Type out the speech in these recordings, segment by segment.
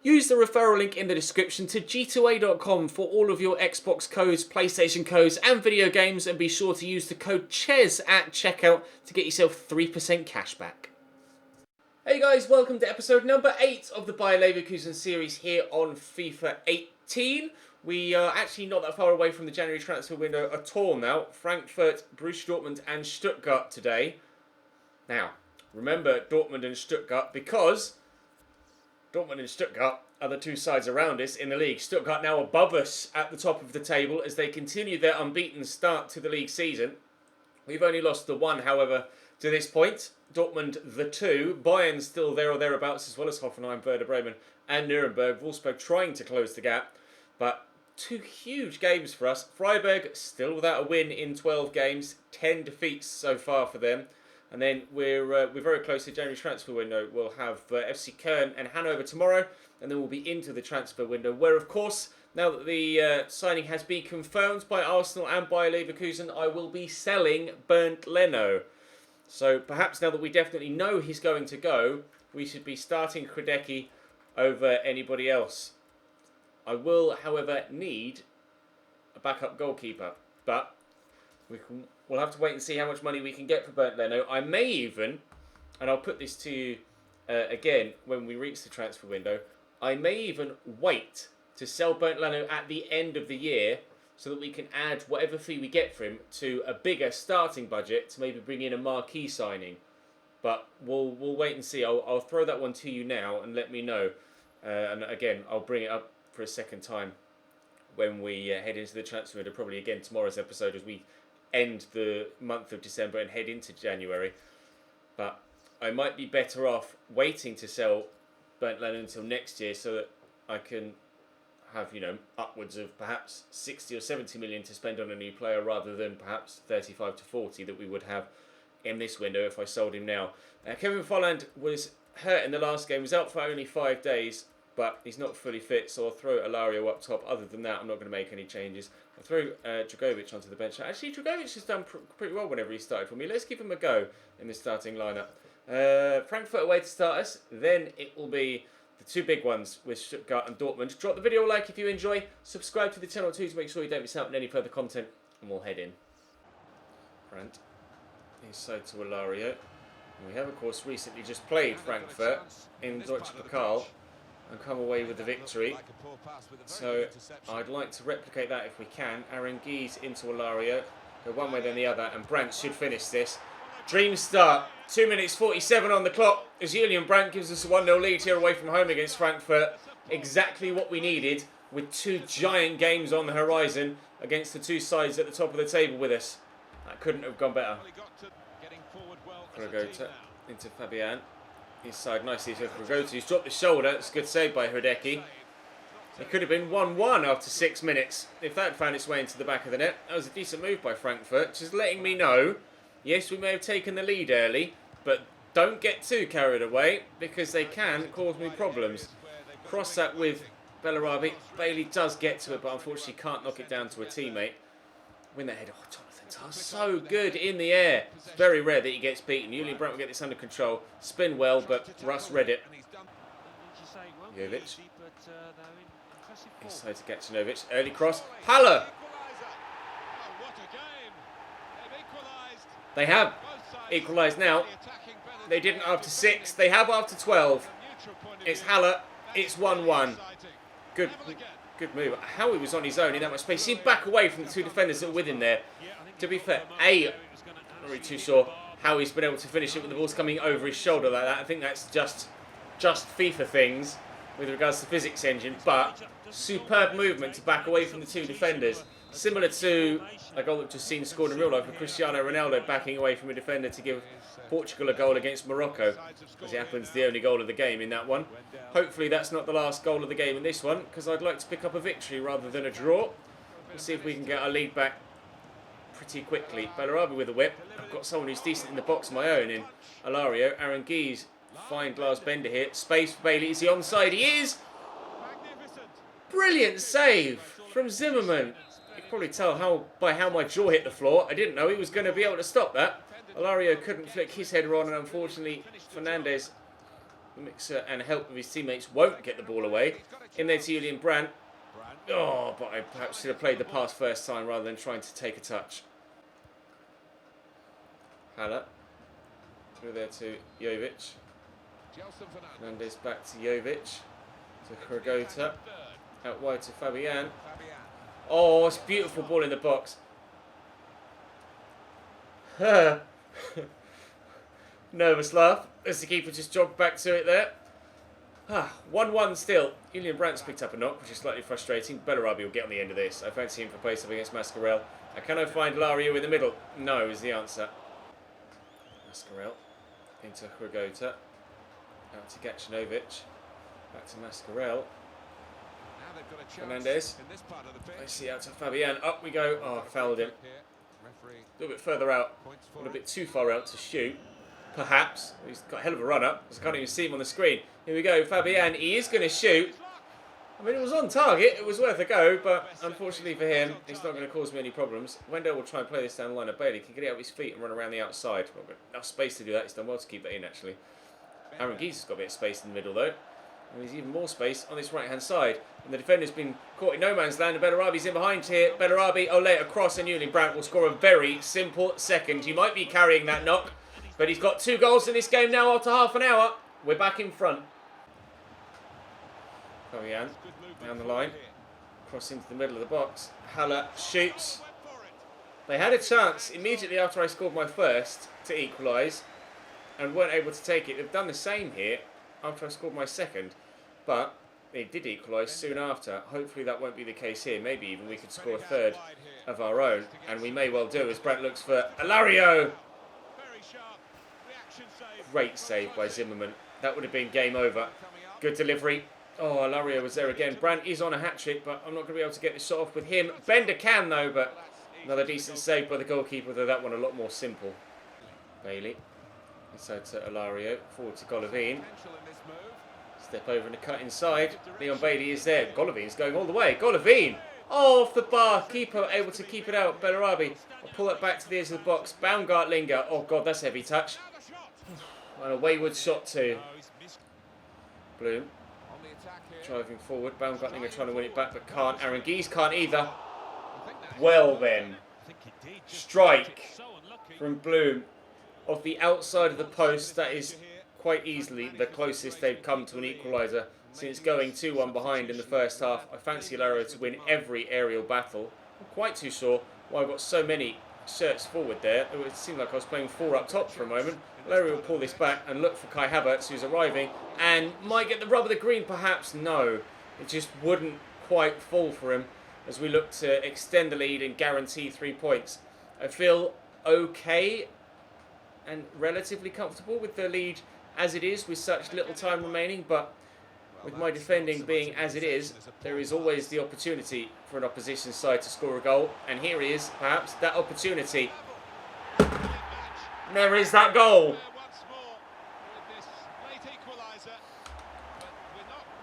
Use the referral link in the description to g2a.com for all of your Xbox codes, PlayStation codes and video games, and be sure to use the code CHES at checkout to get yourself 3% cash back. Hey guys, welcome to episode number 8 of the Bayer Leverkusen series here on FIFA 18. We are actually not that far away from the January transfer window at all now. Frankfurt, Borussia Dortmund and Stuttgart today. Now, remember Dortmund and Stuttgart because Dortmund and Stuttgart are the two sides around us in the league. Stuttgart now above us at the top of the table as they continue their unbeaten start to the league season. We've only lost the one, however, to this point. Dortmund the 2. Bayern still there or thereabouts, as well as Hoffenheim, Werder Bremen and Nuremberg. Wolfsburg trying to close the gap. But two huge games for us. Freiburg still without a win in 12 games. 10 defeats so far for them. And then we're very close to January transfer window. We'll have FC Köln and Hanover tomorrow. And then we'll be into the transfer window, where, of course, now that the signing has been confirmed by Arsenal and by Leverkusen, I will be selling Bernd Leno. So perhaps now that we definitely know he's going to go, we should be starting Hradecky over anybody else. I will, however, need a backup goalkeeper. But we'll have to wait and see how much money we can get for Bernd Leno. I may even, and I'll put this to you again when we reach the transfer window, I may even wait to sell Bernd Leno at the end of the year so that we can add whatever fee we get for him to a bigger starting budget to maybe bring in a marquee signing. But we'll wait and see. I'll throw that one to you now and let me know. And again, I'll bring it up for a second time when we head into the transfer window, probably again tomorrow's episode as we end the month of December and head into January. But I might be better off waiting to sell Bernd Leno until next year so that I can have, upwards of perhaps 60 or 70 million to spend on a new player rather than perhaps 35 to 40 that we would have in this window if I sold him now. Kevin Volland was hurt in the last game, was out for only 5 days, but he's not fully fit, so I'll throw Alario up top. Other than that, I'm not going to make any changes. I'll throw Dragovic onto the bench. Actually, Dragovic has done pretty well whenever he started for me. Let's give him a go in the starting lineup. Frankfurt away to start us. Then it will be the two big ones with Stuttgart and Dortmund. Drop the video a like if you enjoy. Subscribe to the channel too to make sure you don't miss out on any further content. And we'll head in. Brandt. Inside to Alario. And we have, of course, recently just played Frankfurt in Deutsche Pokal and come away with the victory. So I'd like to replicate that if we can. Aranguiz into Alario. Go one way then the other. And Brandt should finish this. Dream start. 2 minutes 47 on the clock as Julian Brandt gives us a 1-0 lead here away from home against Frankfurt. Exactly what we needed with two giant games on the horizon against the two sides at the top of the table with us. That couldn't have gone better. Hragota into Fabian. Inside nicely to Hragota. He's dropped the shoulder. It's a good save by Hradecky. It could have been 1-1 after 6 minutes if that had found its way into the back of the net. That was a decent move by Frankfurt. Just letting me know, yes, we may have taken the lead early, but don't get too carried away because they can cause me problems. Cross that with Bellarabi. Bailey does get to it, but unfortunately can't knock it down to a teammate. Win that header. Oh, Jonathan Tah, so good in the air. It's very rare that he gets beaten. Julian Brandt will get this under control. Spin well, but Russ read it. Jovic. Inside to Gacinovic. Early cross. Haller! They have equalised now. They didn't after 6. They have after 12. It's Haller. It's 1-1. Good move. How he was on his own in that much space. He back away from the two defenders that were with him there. To be fair, I'm not really too sure how he's been able to finish it with the balls coming over his shoulder like that. I think that's just FIFA things with regards to physics engine. But superb movement to back away from the two defenders. Similar to a goal that we've just seen scored in real life with Cristiano Ronaldo backing away from a defender to give Portugal a goal against Morocco. As it happens, the only goal of the game in that one. Hopefully that's not the last goal of the game in this one, because I'd like to pick up a victory rather than a draw. We'll see if we can get our lead back pretty quickly. Bellarabi with a whip. I've got someone who's decent in the box of my own in Alario. Aranguiz find Lars Bender here. Space for Bailey. Is he onside? He is! Brilliant save from Zimmerman. You can probably tell by how my jaw hit the floor. I didn't know he was going to be able to stop that. Alario couldn't flick his header on, and unfortunately Fernandez the mixer and help of his teammates won't get the ball away. In there to Julian Brandt. Oh, but I perhaps should have played the pass first time rather than trying to take a touch. Haller. Through there to Jovic. Fernandez back to Jovic. To Kragota. Out wide to Fabian. Oh, it's a beautiful ball in the box. Nervous laugh as the keeper just jogged back to it there. 1-1 still. Julian Brandt's picked up a knock, which is slightly frustrating. Bellarabi will get on the end of this. I fancy him for place up against Mascarell. Can I find Lario in the middle? No, is the answer. Mascarell into Kragota. Out to Gacinovic. Back to Mascarell. Fernandez. I see out to Fabian. Up we go. Oh, fouled him. A little bit further out. A little bit too far out to shoot. Perhaps. He's got a hell of a run up. I can't even see him on the screen. Here we go. Fabian. He is going to shoot. I mean, it was on target. It was worth a go. But unfortunately for him, it's not going to cause me any problems. Wendell will try and play this down the line of Bailey. Can get it out of his feet and run around the outside. Well, enough space to do that. He's done well to keep that in, actually. Aaron Geese has got a bit of space in the middle, though. And there's even more space on this right-hand side. And the defender's been caught in no man's land. And Bellarabi's in behind here. Bellarabi, Ole across, and Julian Brandt will score a very simple second. He might be carrying that knock, but he's got 2 goals in this game now after half an hour. We're back in front. Fabian, down the line. Cross into the middle of the box. Haller shoots. They had a chance immediately after I scored my first to equalise and weren't able to take it. They've done the same here after I scored my second, but they did equalise soon after. Hopefully that won't be the case here. Maybe even we could score a third of our own, and we may well do as Brandt looks for Alario. Great save by Zimmerman. That would have been game over. Good delivery. Oh, Alario was there again. Brandt is on a hat-trick, but I'm not going to be able to get this shot off with him. Bender can, though, but another decent save by the goalkeeper, though that one a lot more simple. Bailey. Inside to Alario. Forward to Golovin. Step over and a cut inside. Leon Bailey is there. Golovin's going all the way. Golovin! Oh, off the bar. Keeper able to keep it out. Bellarabi. I'll pull it back to the edge of the box. Baumgartlinger. Oh, God, that's a heavy touch. And a wayward shot too. Bloom. Driving forward. Baumgartlinger trying to win it back, but can't. Aaron Geese can't either. Well then. Strike from Bloom. Off the outside of the post. That is quite easily the closest they've come to an equaliser since going 2-1 behind in the first half. I fancy Laro to win every aerial battle. I'm quite too sure why I've got so many shirts forward there. It seemed like I was playing 4 up top for a moment. Larry will pull this back and look for Kai Havertz, who's arriving, and might get the rub of the green, perhaps. No, it just wouldn't quite fall for him as we look to extend the lead and guarantee 3 points. I feel okay and relatively comfortable with the lead as it is with such little time remaining, but with my defending being as it is, there is always the opportunity for an opposition side to score a goal, and here is perhaps that opportunity. There is that goal.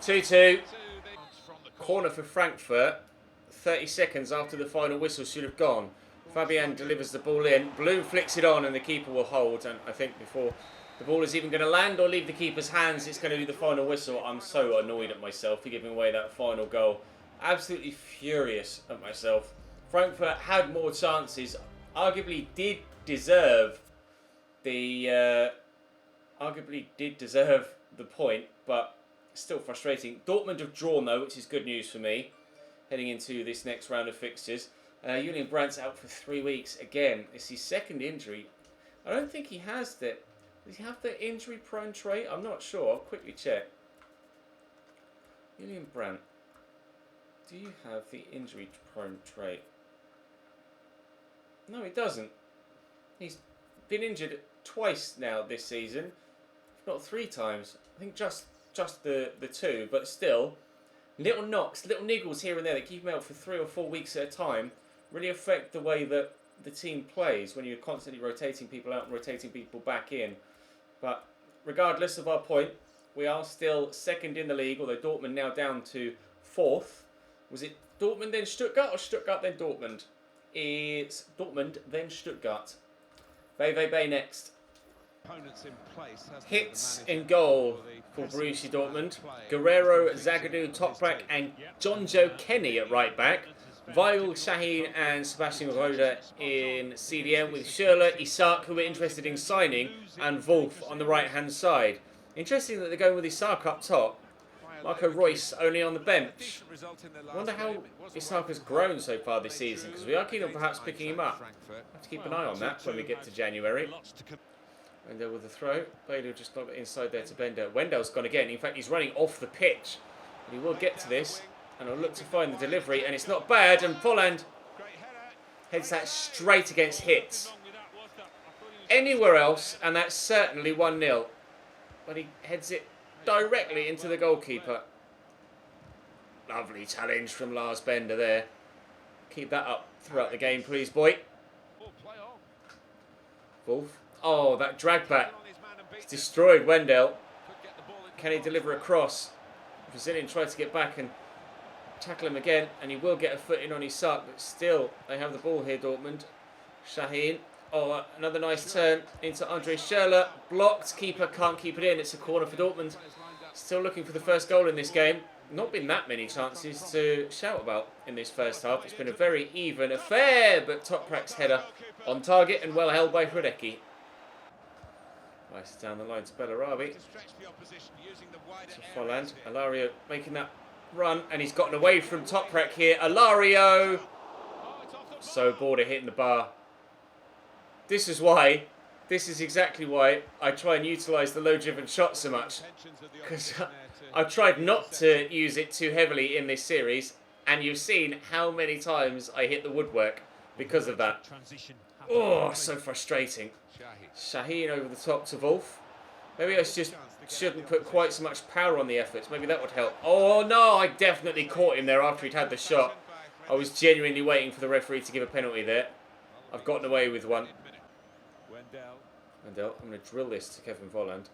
2-2. Corner for Frankfurt. 30 seconds after the final whistle should have gone. Fabian delivers the ball in. Bloom flicks it on and the keeper will hold. And I think before the ball is even going to land or leave the keeper's hands, it's going to do the final whistle. I'm so annoyed at myself for giving away that final goal. Absolutely furious at myself. Frankfurt had more chances. Arguably did deserve the point, but still frustrating. Dortmund have drawn though, which is good news for me heading into this next round of fixtures. Julian Brandt's out for 3 weeks again. It's his second injury. I don't think he has that. Does he have the injury prone trait? I'm not sure. I'll quickly check. Julian Brandt, do you have the injury prone trait? No, he doesn't. He's been injured twice now this season, if not 3 times. I think just the 2, but still, little knocks, little niggles here and there that keep him out for 3 or 4 weeks at a time really affect the way that the team plays when you're constantly rotating people out and rotating people back in. But regardless of our point, we are still second in the league, although Dortmund now down to 4th. Was it Dortmund then Stuttgart or Stuttgart then Dortmund? It's Dortmund then Stuttgart. VVB next. Hits in goal for Borussia Dortmund. Guerrero, Zagadou, Toprak and John Joe Kenny at right back. Weigl, Şahin and Sebastian Rode in CDM with Schürrle, Isak, who we're interested in signing, and Wolf on the right hand side. Interesting that they're going with Isak up top. Marco Reus only on the bench. I wonder how Isak has grown so far this season, because we are keen on perhaps picking him up. Have to keep an eye on that when we get to January. Wendell with the throw. Bailey will just knock it inside there to Bender. Wendell's gone again. In fact, he's running off the pitch. But he will get to this, and he'll look to find the delivery, and it's not bad, and Volland heads that straight against Hits. Anywhere else, and that's certainly 1-0. But he heads it directly into the goalkeeper. Lovely challenge from Lars Bender there. Keep that up throughout the game, please, boy. Wolf. Oh, that drag back. He's destroyed Wendell. Can he deliver a cross? Brazilian tried to get back and tackle him again, and he will get a foot in on Isak, but still, they have the ball here, Dortmund. Şahin. Oh, another nice turn into Andre Schürrle. Blocked. Keeper can't keep it in. It's a corner for Dortmund. Still looking for the first goal in this game. Not been that many chances to shout about in this first half. It's been a very even affair, but Toprak's header on target and well held by Hradecki. Nice down the line to Bellarabi. To Volland. Alario making that run, and he's gotten away from Toprak here. Alario! So bored of hitting the bar. This is exactly why I try and utilise the low-driven shot so much. Because I've tried not to use it too heavily in this series, and you've seen how many times I hit the woodwork because of that. Oh, so frustrating. Şahin over the top to Wolf. Maybe I just shouldn't put quite so much power on the efforts. Maybe that would help. Oh, no, I definitely caught him there after he'd had the shot. I was genuinely waiting for the referee to give a penalty there. I've gotten away with one. Wendell, I'm going to drill this to Kevin Volland.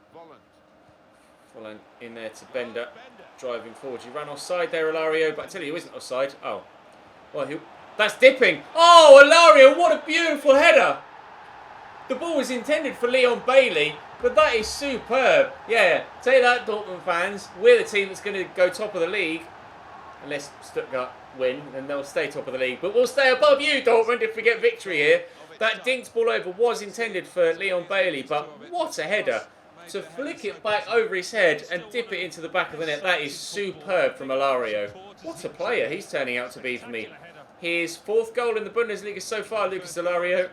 Volland in there to Bender, driving forward. He ran offside there, Alario, but I tell you, he isn't offside. Oh, well, that's dipping. Oh, Alario, what a beautiful header. The ball was intended for Leon Bailey, but that is superb. Yeah, say that, Dortmund fans. We're the team that's going to go top of the league. Unless Stuttgart win, then they'll stay top of the league. But we'll stay above you, Dortmund, if we get victory here. That dinked ball over was intended for Leon Bailey, but what a header. To flick it back over his head and dip it into the back of the net, that is superb from Alario. What a player he's turning out to be for me. His 4th goal in the Bundesliga so far, Lucas Alario.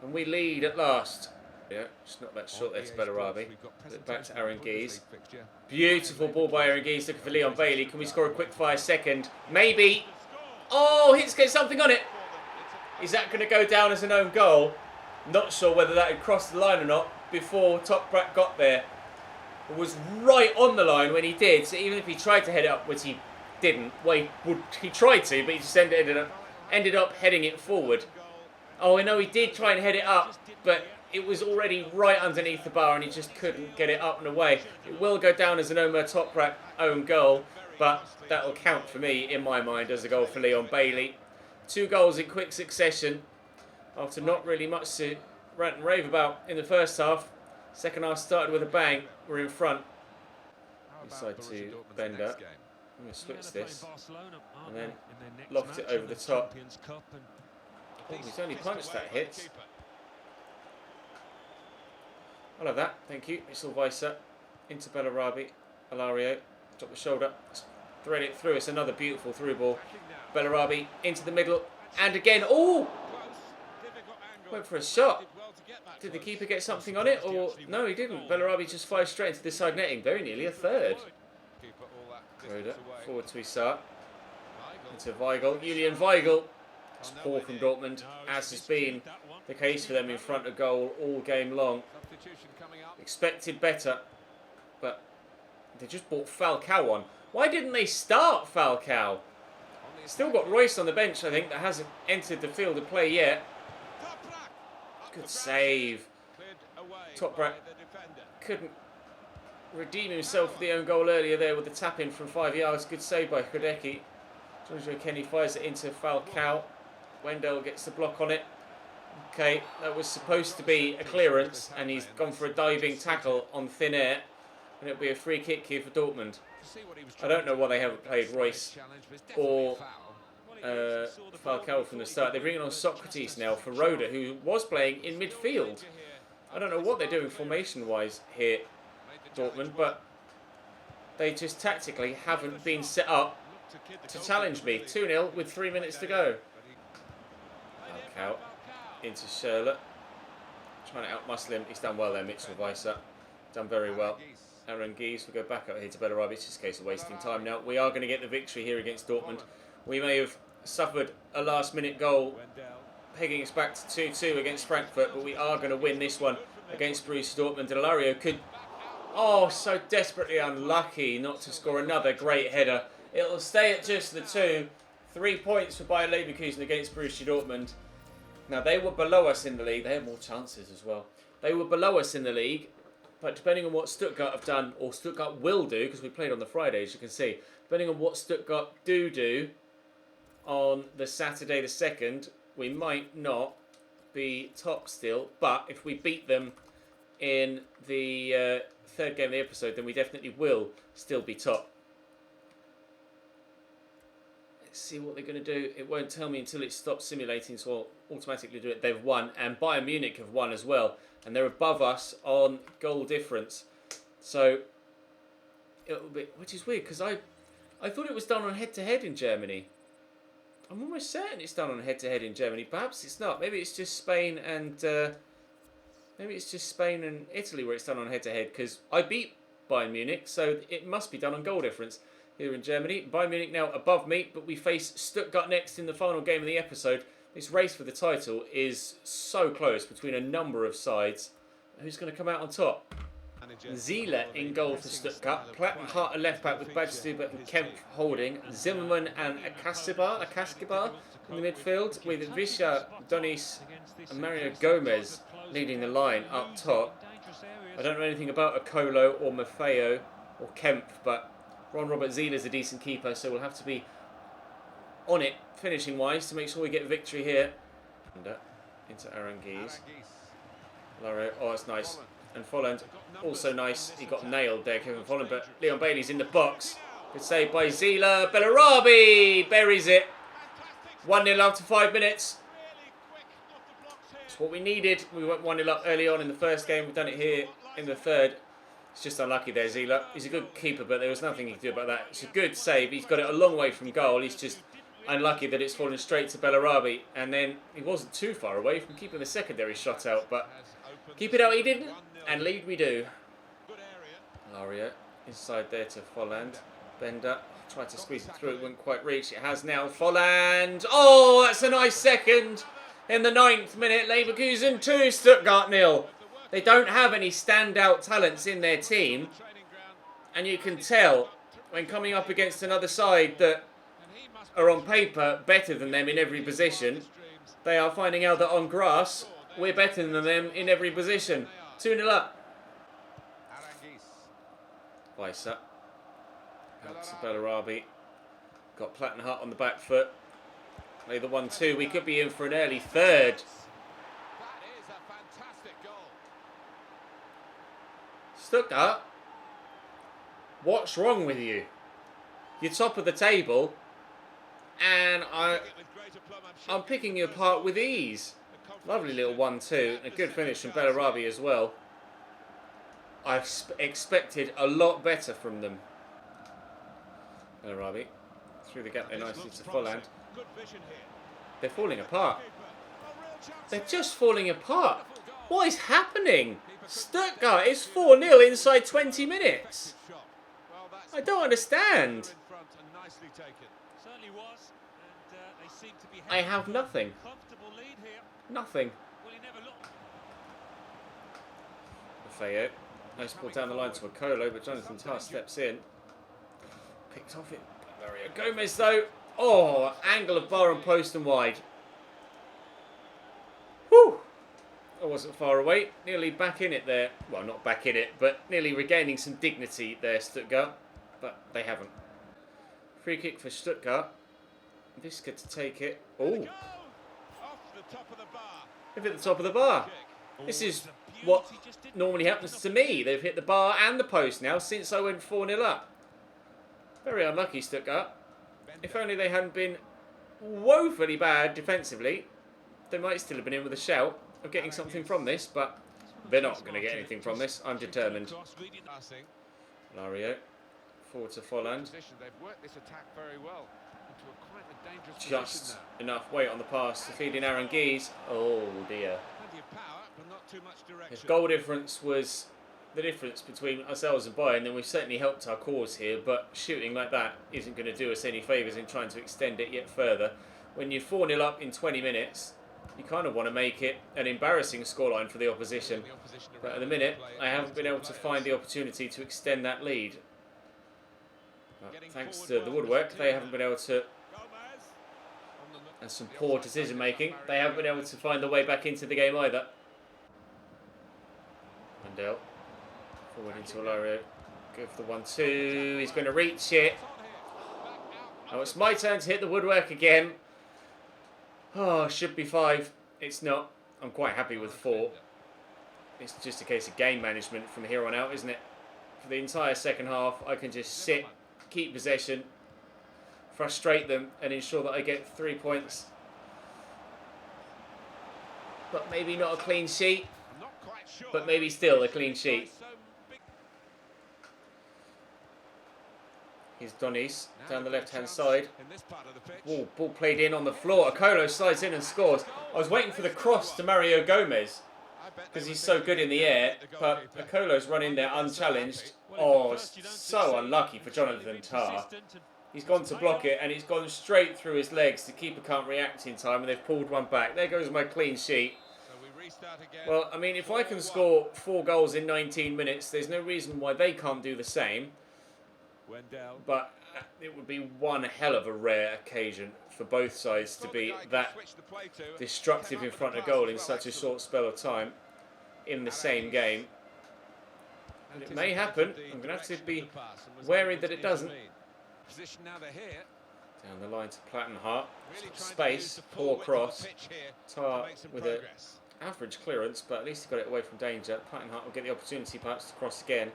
And we lead at last. Yeah, just not that short there to Bellarabi. Back to Aaron Geese. Beautiful ball by Aaron Geese, looking for Leon Bailey. Can we score a quick fire second? Maybe. Oh, Hits gets something on it. Is that going to go down as an own goal? Not sure whether that had crossed the line or not before Toprak got there. It was right on the line when he did, so even if he tried to head it up, which he didn't, well, he tried to, but he just ended up heading it forward. Oh, I know he did try and head it up, but it was already right underneath the bar and he just couldn't get it up and away. It will go down as an Omer Toprak own goal, but that will count for me, in my mind, as a goal for Leon Bailey. 2 goals in quick succession after not really much to rant and rave about in the first half. Second half started with a bang. We're in front. Inside to Bender. I'm going to switch this and then loft it over the top. Oh, he's only punched that hit. I'll have that, thank you. It's all Weiser. Into Bellarabi. Alario. Drop the shoulder. Thread it through. It's another beautiful through ball. Bellarabi into the middle. And again. Oh! Went for a shot. Did the keeper get something on it? Or no, he didn't. Bellarabi just fired straight into the side netting. Very nearly a third. Roda forward to Isak. Into Weigl. Julian Weigl. It's poor from Dortmund, as has been the case for them in front of goal all game long. Expected better, but they just brought Falcao on. Why didn't they start Falcao? Still got Reus on the bench, I think, that hasn't entered the field of play yet. Good save. Toprak couldn't redeem himself for the own goal earlier there with the tap-in from 5 yards. Good save by Hradecki. Giorgio Kenny fires it into Falcao. Wendell gets the block on it. Okay, that was supposed to be a clearance, and he's gone for a diving tackle on thin air, and it'll be a free kick here for Dortmund. I don't know why they haven't played Royce or Falcao from the start. They're bringing on Socrates now for Roda, who was playing in midfield. I don't know what they're doing formation-wise here, Dortmund, but they just tactically haven't been set up to challenge me. 2-0 with 3 minutes to go. Falcao into Schürrle. Trying to outmuscle him. He's done well there, Mitchell Weiser. Done very well. Aranguiz will go back up here to Bellarabi. It's just a case of wasting time now. We are going to get the victory here against Dortmund. We may have suffered a last-minute goal, pegging us back to 2-2 against Frankfurt, but we are going to win this one against Borussia Dortmund. Delario could... Oh, so desperately unlucky not to score another great header. It'll stay at just the 2. 3 points for Bayer Leverkusen against Borussia Dortmund. Now, they were below us in the league. They had more chances as well. They were below us in the league. But depending on what Stuttgart have done, or Stuttgart will do, because we played on the Friday, as you can see, depending on what Stuttgart do on the Saturday the 2nd, we might not be top still. But if we beat them in the third game of the episode, then we definitely will still be top. Let's see what they're going to do. It won't tell me until it stops simulating, so I'll automatically do it. They've won, and Bayern Munich have won as well. And they're above us on goal difference. So, it'll be, which is weird, because I thought it was done on head-to-head in Germany. I'm almost certain it's done on head-to-head in Germany. Perhaps it's not. Maybe it's just Spain and Italy where it's done on head-to-head, because I beat Bayern Munich, so it must be done on goal difference here in Germany. Bayern Munich now above me, but we face Stuttgart next in the final game of the episode. This race for the title is so close between a number of sides. Who's going to come out on top? Zieler in goal for Stuttgart. Plattenhardt at left back with Badstuber and Kempf holding. Zimmermann and Akaskibar in the midfield with Visha, Donis and Mario Gomez leading the line up top. I don't know anything about Okolo or Maffeo or Kempf, but Ron Robert Zieler's a decent keeper, so we'll have to be on it finishing wise to make sure we get victory here. And into Aranguiz. Laro, oh, it's nice. And Folland, also nice. He got nailed there, Kevin Folland, but Leon Bailey's in the box. Good save by Zieler. Bellarabi buries it. 1-0 after 5 minutes. That's what we needed. We went 1-0 up early on in the first game. We've done it here in the third. It's just unlucky there, Zieler. He's a good keeper, but there was nothing he could do about that. It's a good save. He's got it a long way from goal. He's just unlucky that it's fallen straight to Bellarabi. And then he wasn't too far away from keeping the secondary shot out, but keep it out he didn't, and lead we do. Laria inside there to Folland. Bender tried to squeeze it through, it wouldn't quite reach. It has now. Folland. Oh, that's a nice second. In the 9th minute, Leverkusen 2, Stuttgart 0. They don't have any standout talents in their team, and you can tell when coming up against another side that are on paper better than them in every position, they are finding out that on grass we're better than them in every position. 2-0 up. Weiser. Out to Bellarabi. Got Plattenhardt on the back foot. Play the 1-2. We could be in for an early third. Stuttgart, what's wrong with you? You're top of the table, and I'm picking you apart with ease. Lovely little 1-2, and a good finish from Bellarabi as well. I expected a lot better from them. Bellarabi through the gap there nicely to Folland. They're falling apart. They're just falling apart. What is happening? Stuttgart is 4-0 inside 20 minutes. I don't understand. I have nothing. Nothing. Maffeo. Nice ball down the line to Okolo, but Jonathan Tarr steps in. Picked off it. Mario Gomez though. Oh, angle of bar and post and wide. Whew. I wasn't far away. Nearly back in it there. Well, not back in it, but nearly regaining some dignity there, Stuttgart. But they haven't. Free kick for Stuttgart. Visca to take it. Oh. They've hit the top of the bar. This is what normally happens to me. They've hit the bar and the post now since I went 4-0 up. Very unlucky, Stuttgart. If only they hadn't been woefully bad defensively, they might still have been in with a shout of getting something from this, but they're not going to get anything from this. I'm determined. Lario, forward to Folland. Just enough weight on the pass to feed in Aranguiz. Oh dear. His goal difference was the difference between ourselves and Bayern, then we've certainly helped our cause here, but shooting like that isn't going to do us any favours in trying to extend it yet further. When you're 4-0 up in 20 minutes, you kind of want to make it an embarrassing scoreline for the opposition. But at the minute, I haven't been able to find the opportunity to extend that lead. But thanks to the woodwork, they haven't been able to, and some poor decision making, they haven't been able to find the way back into the game either. Mandel, forward into Olario, go for the 1-2, he's going to reach it. Now it's my turn to hit the woodwork again. Oh, should be 5. It's not. I'm quite happy with 4. It's just a case of game management from here on out, isn't it? For the entire second half, I can just sit, keep possession, frustrate them, and ensure that I get 3 points. But maybe not a clean sheet. But maybe still a clean sheet. Here's Donis down the left-hand side. Ball played in on the floor. Akolo slides in and scores. I was waiting for the cross to Mario Gomez because he's so good in the air, but Akolo's run in there unchallenged. Oh, so unlucky for Jonathan Tah. He's gone to block it and he's gone straight through his legs. The keeper can't react in time and they've pulled one back. There goes my clean sheet. Well, I mean, if I can score 4 goals in 19 minutes, there's no reason why they can't do the same. But it would be one hell of a rare occasion for both sides to be that destructive in front of goal in such a short spell of time in the same game. And it may happen. I'm going to have to be wary that it doesn't. Down the line to Plattenhart. Space, poor cross. Tar with an average clearance, but at least he got it away from danger. Plattenhart will get the opportunity perhaps to cross again.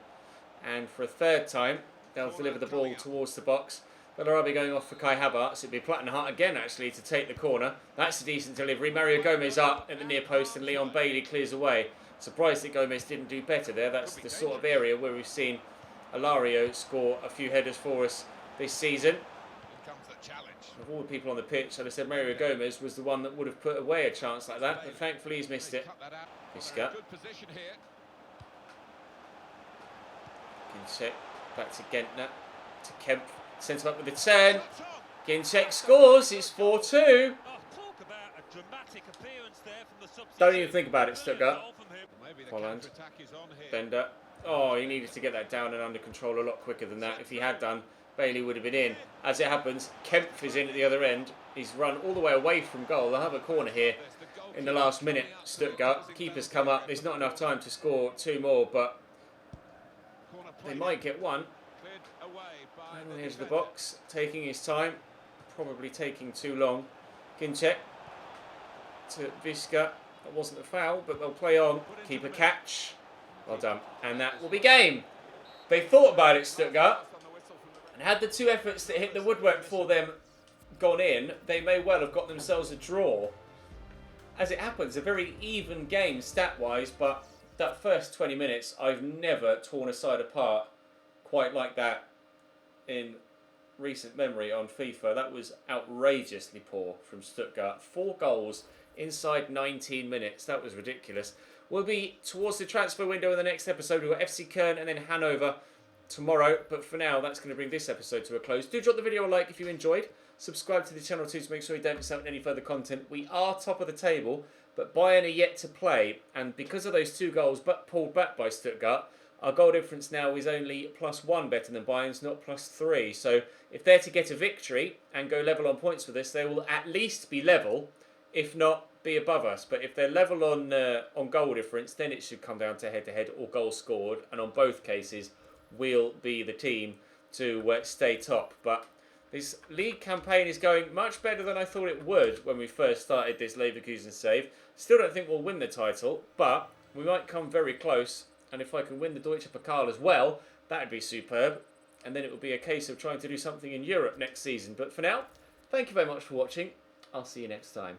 And for a third time, they'll deliver the ball towards the box. But I'll be going off for Kai Havertz. It'll be Plattenhart again, actually, to take the corner. That's a decent delivery. Mario Gomez up at the near post and Leon Bailey clears away. Surprised that Gomez didn't do better there. That's the sort of area where we've seen Alario score a few headers for us this season. Of all the people on the pitch, I'd have said Mario Gomez was the one that would have put away a chance like that, but thankfully he's missed it. Visca. Ginczek, back to Gentner, to Kemp, sent him up with a turn. Ginczek scores, it's 4-2. Don't even think about it, Stuttgart. Holland, Bender. Oh, he needed to get that down and under control a lot quicker than that. If he had done, Bailey would have been in. As it happens, Kemp is in at the other end. He's run all the way away from goal. They'll have a corner here in the last minute, Stuttgart. The keeper's come up. There's not enough time to score 2 more, but they might get 1. And here's the box, taking his time. Probably taking too long. Ginczek to Visca. That wasn't a foul, but they'll play on. Keeper catch. Well done. And that will be game. They thought about it, Stuttgart. And had the 2 efforts that hit the woodwork for them gone in, they may well have got themselves a draw. As it happens, a very even game stat-wise, but that first 20 minutes, I've never torn a side apart quite like that in recent memory on FIFA. That was outrageously poor from Stuttgart. 4 goals inside 19 minutes. That was ridiculous. We'll be towards the transfer window in the next episode. We've got FC Köln and then Hanover tomorrow, but for now that's going to bring this episode to a close. Do drop the video a like if you enjoyed. Subscribe to the channel too to make sure you don't miss out on any further content. We are top of the table, but Bayern are yet to play, and because of those 2 goals but pulled back by Stuttgart, our goal difference now is only +1 better than Bayern's, not +3. So if they're to get a victory and go level on points with us, they will at least be level, if not be above us. But if they're level on goal difference, then it should come down to head-to-head or goals scored, and on both cases we'll be the team to stay top. But This league campaign is going much better than I thought it would when we first started this Leverkusen save. Still don't think we'll win the title, but we might come very close. And if I can win the Deutsche Pokal as well, that would be superb. And then it will be a case of trying to do something in Europe next season. But for now, thank you very much for watching. I'll see you next time.